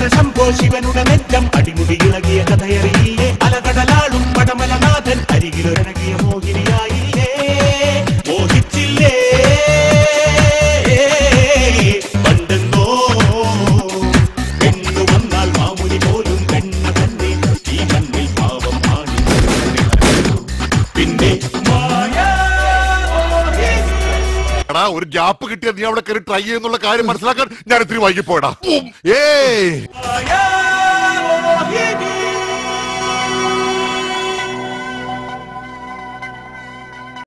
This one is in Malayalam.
ഹരഹര ശംഭോ ശിവനുടെ നെഞ്ചം അടിമുടി ഇളകിയ കഥയറിയില്ലേ അലകടലാളും പടമലനാഥൻ അരികിലൊരകിയ മോഹിനിയായില്ലേ മോഹിച്ചില്ലേ പണ്ടെന്നോ പെണ്ണു വന്നാൽ മാമുനി പോലും പെണ്ണ തന്നെ ഈ മണ്ണിൽ പാവം ആണ് പിന്നെ ഒരു ഗ്യാപ്പ് കിട്ടിയ നീ അവിടെ കയറി ട്രൈ ചെയ്യുന്നുള്ള കാര്യം മനസ്സിലാക്കാൻ ഞാൻ ഇത്തിരി വൈകിപ്പോയടാ.